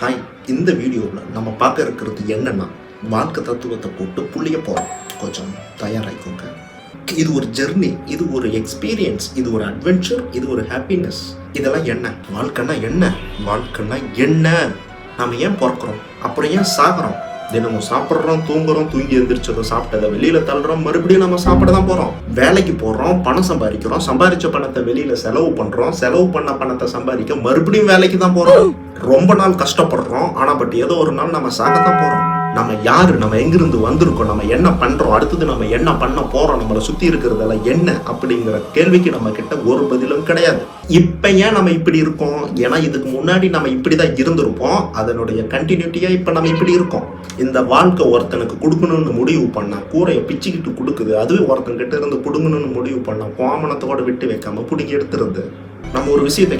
Hi, இந்த வீடியோவில் நம்ம பார்க்க இருக்கிறது என்னன்னா வாழ்க்கை தத்துவத்தை போட்டு புள்ளிய போகிறோம். கொஞ்சம் தயாராகிக்கோங்க. இது ஒரு ஜெர்னி, இது ஒரு எக்ஸ்பீரியன்ஸ், இது ஒரு அட்வென்ச்சர், இது ஒரு ஹாப்பினஸ். இதெல்லாம் என்ன? வாழ்க்கைன்னா என்ன? வாழ்க்கைன்னா என்ன? நம்ம ஏன் பிறக்கிறோம்? அப்புறம் ஏன் சாகிறோம்? தினமும் சாப்பிட்றோம், தூங்குறோம், தூங்கி எழுந்திரிச்சதும் சாப்பிட்டதை வெளியில தள்ளுறோம், மறுபடியும் நம்ம சாப்பிட தான் போறோம். வேலைக்கு போறோம், பணம் சம்பாதிக்கிறோம், சம்பாதிச்ச பணத்தை வெளியில செலவு பண்றோம், செலவு பண்ண பணத்தை சம்பாதிக்க மறுபடியும் வேலைக்கு தான் போறோம். ரொம்ப நாள் கஷ்டப்படுறோம், ஆனா ஏதோ ஒரு நாள் நம்ம சாகத்தான் போறோம். நம்ம யாரு, நம்ம எங்கிருந்து வந்திருக்கோம், நம்ம என்ன பண்றோம், அடுத்தது நம்ம என்ன பண்ண போறோம், நம்மளை சுத்தி இருக்கிறதெல்லாம் என்ன அப்படிங்கிற கேள்விக்கு நம்ம கிட்ட ஒரு பதிலும் கிடையாது. இப்ப ஏன் நம்ம இப்படி இருக்கோம்? ஏன்னா இதுக்கு முன்னாடி நம்ம இப்படிதான் இருந்திருப்போம். அதனுடைய கண்டினியூட்டியா இப்ப நம்ம இப்படி இருக்கோம். இந்த வாழ்க்கை ஒருத்தனுக்கு கொடுக்கணும்னு முடிவு பண்ணா கூரையை பிச்சுக்கிட்டு கொடுக்குது. அதுவே ஒருத்தன் கிட்ட இருந்து புடுங்கணும்னு முடிவு பண்ணா கோமணத்தோட விட்டு வைக்காம பிடிங்கி எடுத்துருது. நம்ம ஒரு விஷயத்தை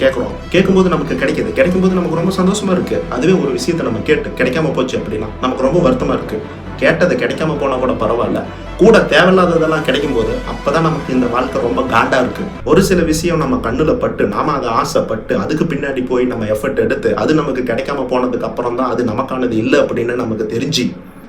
கேட்கும்போது நமக்கு கிடைக்கும்போது நமக்கு ரொம்ப சந்தோஷமா இருக்கு. அதுவே ஒரு விஷயத்தை நம்ம கேட்டு கிடைக்காம போச்சு அப்படின்னா நமக்கு ரொம்ப வருத்தமா இருக்கு. கேட்டதை கிடைக்காம போனா கூட பரவாயில்ல, கூட தேவையில்லாததெல்லாம் கிடைக்கும் போது அப்பதான் நமக்கு இந்த வாழ்க்கை ரொம்ப காண்டா இருக்கு. ஒரு சில விஷயம் நம்ம கண்ணுல பட்டு நாம அதை ஆசைப்பட்டு அதுக்கு பின்னாடி போய் நம்ம எஃபர்ட் எடுத்து அது நமக்கு கிடைக்காம போனதுக்கு அப்புறம் தான் அது நமக்கானது இல்லை அப்படின்னு நமக்கு தெரிஞ்சு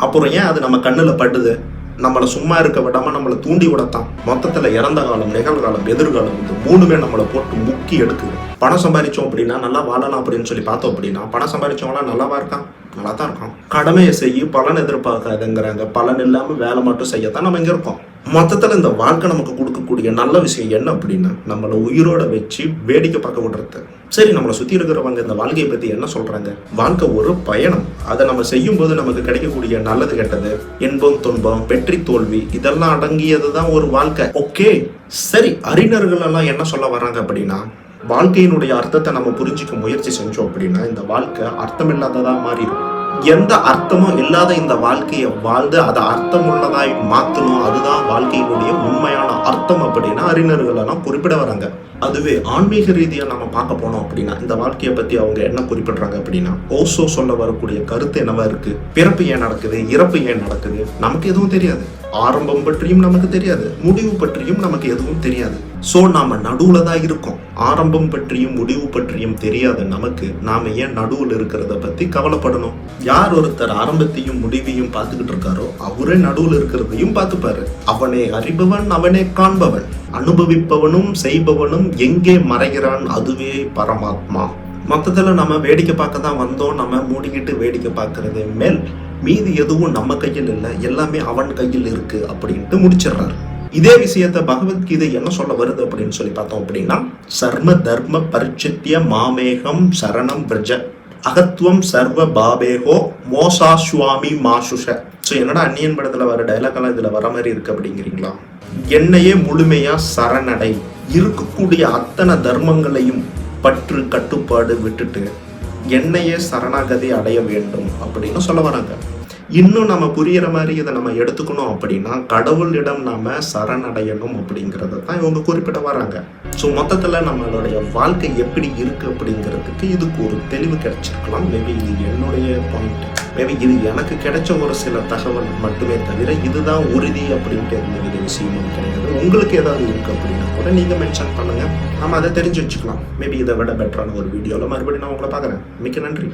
அப்புறம் ஏன் அது நம்ம கண்ணுல பட்டுது? நம்மளை சும்மா இருக்க விடாம நம்மளை தூண்டி விடத்தான். மொத்தத்துல இறந்த காலம், நிகழ்காலம், எதிர்காலம், இந்த மூணுமே நம்மளை போட்டு முக்கி எடுக்குது. பணம் சம்பாதிச்சோம் அப்படின்னா நல்லா வாழலாம் அப்படின்னு சொல்லி பார்த்தோம் அப்படின்னா பணம் சம்பாதிச்சவங்களாம் நல்லாவா இருக்கான்? நல்லா தான் இருக்கும். கடமையை செய்ய பலன் எதிர்பார்க்காதுங்கிறாங்க. பலன் இல்லாம வேலை மட்டும் செய்யத்தான் நம்ம இங்க இருக்கோம். மொத்தத்துல இந்த வாழ்க்கை நமக்கு கொடுக்கக்கூடிய நல்ல விஷயம் என்ன அப்படின்னா நம்மளை உயிரோட வச்சு வேடிக்கை பார்க்க விடுறது. சரி, நம்மளை சுத்தி இருக்கிறவங்க இந்த வாழ்க்கையை பத்தி என்ன சொல்றாங்க? வாழ்க்கை ஒரு பயணம். அதை நம்ம செய்யும் போது நமக்கு கிடைக்கக்கூடிய நல்லது கெட்டது, இன்பம் துன்பம், வெற்றி தோல்வி, இதெல்லாம் அடங்கியதுதான் ஒரு வாழ்க்கை. ஓகே, சரி, அறிஞர்கள் எல்லாம் என்ன சொல்ல வர்றாங்க அப்படின்னா வாழ்க்கையினுடைய அர்த்தத்தை நம்ம புரிஞ்சுக்க முயற்சி செஞ்சோம் அப்படின்னா இந்த வாழ்க்கை அர்த்தம் இல்லாததா மாறிடும். எந்த அர்த்தமும் இல்லாத இந்த வாழ்க்கையை வாழ்ந்து அதை அர்த்தம் உள்ளதாய் மாற்றணும், அதுதான் வாழ்க்கையினுடைய உண்மையான அர்த்தம் அப்படின்னு அறிஞர்கள் எல்லாம் குறிப்பிட வராங்க. அதுவே ஆன்மீக ரீதியா நம்ம பார்க்க போனோம் அப்படின்னா இந்த வாழ்க்கையை பத்தி அவங்க என்ன குறிப்பிடுறாங்க அப்படின்னா ஓசோ சொல்ல வரக்கூடிய கருத்து என்னவா இருக்கு? பிறப்பு ஏன் நடக்குது, இறப்பு ஏன் நடக்குது, நமக்கு எதுவும் தெரியாது. ஆரம்பம் பற்றியும் நமக்கு தெரியாது, முடிவு பற்றியும் நமக்கு எதுவும் தெரியாது. சோ நாம நடுவுல தான் இருக்கோம். ஆரம்பம் பற்றியும் முடிவு பற்றியும் தெரியாத நமக்கு நாம ஏன் நடுவுல இருக்கிறத பத்தி கவலைப்படணும்? யார் ஒருத்தர் ஆரம்பத்தையும் முடிவையும் பார்த்துக்கிட்டு இருக்காரோ அவரே நடுவுல இருக்கிறதையும் பார்த்துப்பாரு. அவனே அறிபவன், அவனே காண்பவன், அனுபவிப்பவனும் செய்பவனும் எங்கே மறைகிறான், அதுவே பரமாத்மா. மொத்தத்துல நம்ம வேடிக்கை பார்க்க தான் வந்தோம். நம்ம மூடிக்கிட்டு வேடிக்கை பார்க்கறது மேல் மீதி எதுவும் நம்ம கையில் இல்லை, எல்லாமே அவன் கையில் இருக்கு அப்படின்ட்டு முடிச்சிடுறாரு. இதே விஷயத்த பகவத்கீதை என்ன சொல்ல வருது அப்படின்னு சொல்லி பார்த்தோம் அப்படின்னா சர்ம தர்ம பரிச்சித்ய மாமேகம் சரணம் பிரஜ அகத்துவம் சர்வ பாபேகோ மோசாஸ்வாமி மாசுஷ. ஸோ என்னடா அந்நியன் படத்துல வர டைலாக்லாம் இதுல வர மாதிரி இருக்கு அப்படிங்கிறீங்களா? என்னையே முழுமையா சரணடை, இருக்கக்கூடிய அத்தனை தர்மங்களையும் பற்று கட்டுப்பாடு விட்டுட்டு என்னையே சரணாகதி அடைய வேண்டும் அப்படின்னு சொல்ல வராங்க. இன்னும் நம்ம புரியுற மாதிரி இதை நம்ம எடுத்துக்கணும் அப்படின்னா கடவுளிடம் நாம சரணடையணும் அப்படிங்கிறத தான் இவங்க குறிப்பிட வராங்க. ஸோ மொத்தத்துல நம்மளுடைய வாழ்க்கை எப்படி இருக்கு அப்படிங்கிறதுக்கு இதுக்கு ஒரு தெளிவு கிடைச்சிருக்கலாம். மேபி இது என்னுடைய பாயிண்ட், மேபி இது எனக்கு கிடைச்ச ஒரு சில தகவல் மட்டுமே தவிர இதுதான் உறுதி அப்படின்ட்டு எந்த விஷயமும் கிடையாது. உங்களுக்கு ஏதாவது இருக்கு அப்படின்னா கூட நீங்க மென்ஷன் பண்ணுங்க, நம்ம அதை தெரிஞ்சு வச்சுக்கலாம். மேபி இதை விட பெட்டரான ஒரு வீடியோல மறுபடியும் நான் உங்களை பார்க்குறேன். மிக்க நன்றி.